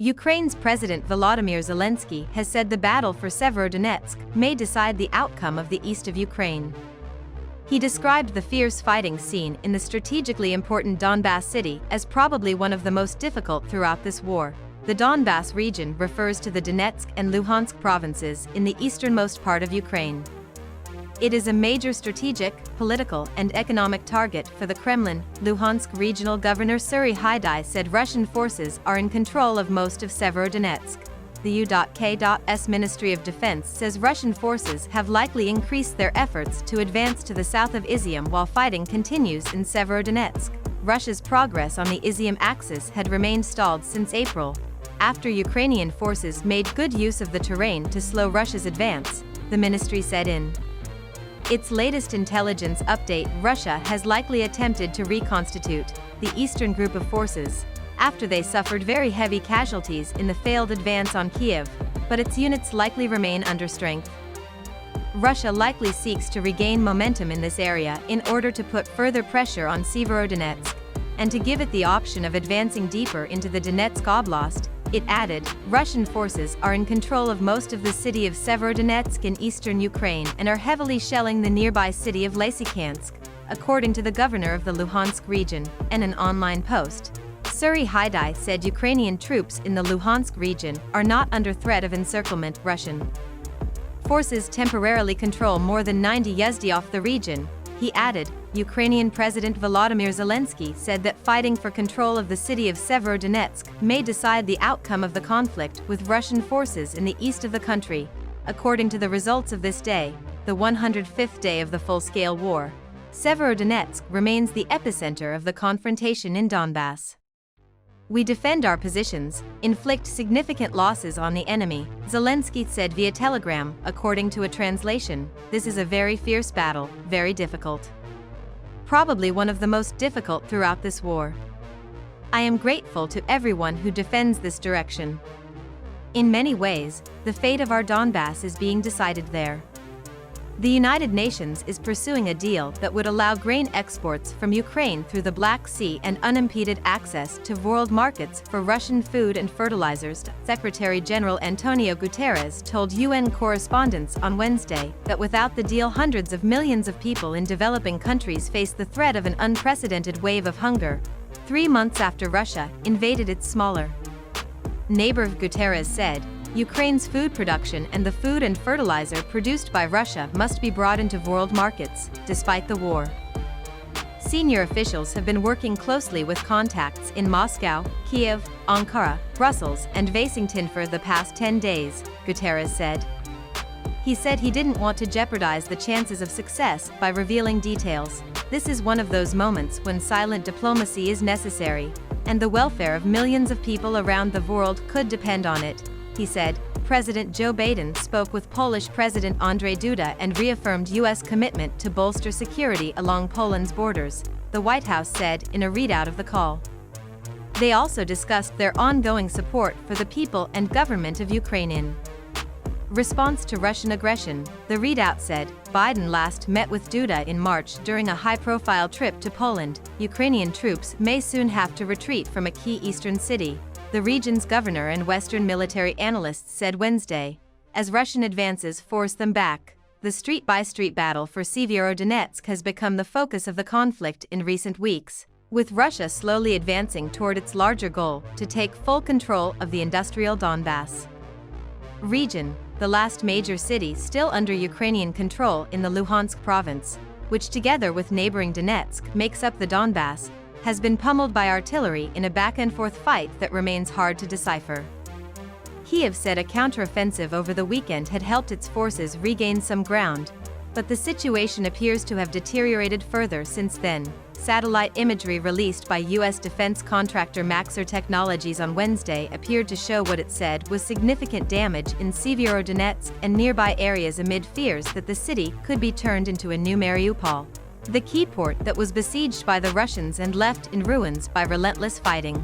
Ukraine's President Volodymyr Zelenskyy has said the battle for Severodonetsk may decide the outcome of the east of Ukraine. He described the fierce fighting scene in the strategically important Donbas city as probably one of the most difficult throughout this war. The Donbas region refers to the Donetsk and Luhansk provinces in the easternmost part of Ukraine. It is a major strategic, political, and economic target for the Kremlin. Luhansk Regional Governor Suri Haidai said Russian forces are in control of most of Severodonetsk. The U.K.'s Ministry of Defense says Russian forces have likely increased their efforts to advance to the south of Izium while fighting continues in Severodonetsk. Russia's progress on the Izium axis had remained stalled since April, after Ukrainian forces made good use of the terrain to slow Russia's advance, the ministry said in its latest intelligence update. Russia has likely attempted to reconstitute the eastern group of forces after they suffered very heavy casualties in the failed advance on Kiev, but its units likely remain under strength. Russia likely seeks to regain momentum in this area in order to put further pressure on Severodonetsk, and to give it the option of advancing deeper into the Donetsk Oblast. It added, Russian forces are in control of most of the city of Severodonetsk in eastern Ukraine and are heavily shelling the nearby city of Lysychansk, according to the governor of the Luhansk region, in an online post. Suri Haidai said Ukrainian troops in the Luhansk region are not under threat of encirclement. Russian forces temporarily control more than 90 Uzd of the region. He added, Ukrainian President Volodymyr Zelenskyy said that fighting for control of the city of Severodonetsk may decide the outcome of the conflict with Russian forces in the east of the country. According to the results of this day, the 105th day of the full-scale war, Severodonetsk remains the epicenter of the confrontation in Donbas. We defend our positions, inflict significant losses on the enemy, Zelenskyy said via Telegram. According to a translation, this is a very fierce battle, very difficult. Probably one of the most difficult throughout this war. I am grateful to everyone who defends this direction. In many ways, the fate of our Donbas is being decided there. The United Nations is pursuing a deal that would allow grain exports from Ukraine through the Black Sea and unimpeded access to world markets for Russian food and fertilizers. Secretary General Antonio Guterres told UN correspondents on Wednesday that without the deal, hundreds of millions of people in developing countries face the threat of an unprecedented wave of hunger, 3 months after Russia invaded its smaller neighbor. Guterres said, Ukraine's food production and the food and fertilizer produced by Russia must be brought into world markets, despite the war. Senior officials have been working closely with contacts in Moscow, Kiev, Ankara, Brussels, and Washington for the past 10 days, Guterres said. He said he didn't want to jeopardize the chances of success by revealing details. This is one of those moments when silent diplomacy is necessary, and the welfare of millions of people around the world could depend on it, he said. President Joe Biden spoke with Polish President Andrzej Duda and reaffirmed U.S. commitment to bolster security along Poland's borders, the White House said in a readout of the call. They also discussed their ongoing support for the people and government of Ukraine in response to Russian aggression, the readout said. Biden last met with Duda in March during a high-profile trip to Poland. Ukrainian troops may soon have to retreat from a key eastern city, the region's governor and Western military analysts said Wednesday, as Russian advances force them back. The street-by-street battle for Severodonetsk has become the focus of the conflict in recent weeks, with Russia slowly advancing toward its larger goal to take full control of the industrial Donbas region, the last major city still under Ukrainian control in the Luhansk province, which together with neighboring Donetsk makes up the Donbas, has been pummeled by artillery in a back-and-forth fight that remains hard to decipher. Kiev said a counteroffensive over the weekend had helped its forces regain some ground, but the situation appears to have deteriorated further since then. Satellite imagery released by U.S. defense contractor Maxar Technologies on Wednesday appeared to show what it said was significant damage in Severodonetsk and nearby areas amid fears that the city could be turned into a new Mariupol, the key port that was besieged by the Russians and left in ruins by relentless fighting.